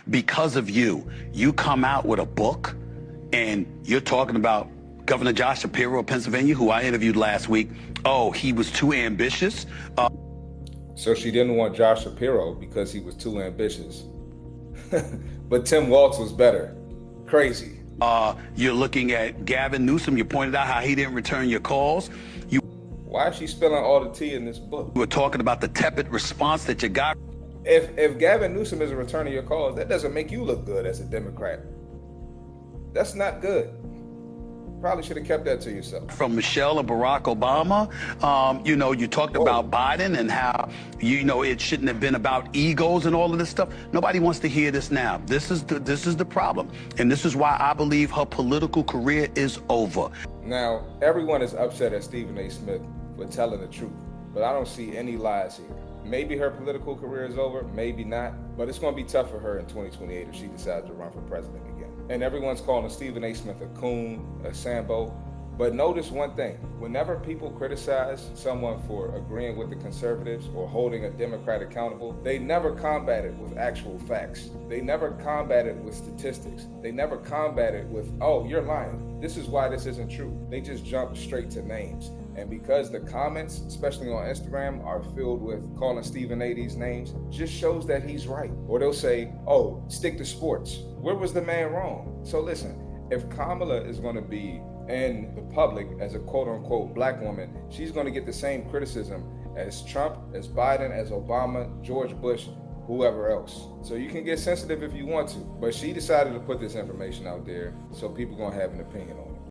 because of you. You come out with a book and you're talking about Governor Josh Shapiro of Pennsylvania, who I interviewed last week. Oh, he was too ambitious. So she didn't want Josh Shapiro because he was too ambitious. But Tim Walz was better. Crazy. You're looking at Gavin Newsom. You pointed out how he didn't return your calls. Why is she spilling all the tea in this book? You were talking about the tepid response that you got. If Gavin Newsom isn't returning your calls, that doesn't make you look good as a Democrat. That's not good. Probably should have kept that to yourself. From Michelle and Barack Obama, you talked about Biden and how, it shouldn't have been about egos and all of this stuff. Nobody wants to hear this now. This is the problem. And this is why I believe her political career is over. Now, everyone is upset at Stephen A. Smith for telling the truth, but I don't see any lies here. Maybe her political career is over, maybe not, but it's going to be tough for her in 2028 if she decides to run for president again. And everyone's calling Stephen A. Smith a coon, a Sambo. But notice one thing, whenever people criticize someone for agreeing with the conservatives or holding a Democrat accountable, they never combat it with actual facts. They never combat it with statistics. They never combat it with, oh, you're lying. This is why this isn't true. They just jump straight to names. And because the comments, especially on Instagram, are filled with calling Stephen A. these names, just shows that he's right. Or they'll say, oh, stick to sports. Where was the man wrong? So listen, if Kamala is going to be in the public as a quote-unquote black woman, she's going to get the same criticism as Trump, as Biden, as Obama, George Bush, whoever else. So you can get sensitive if you want to, but she decided to put this information out there so people are going to have an opinion on it.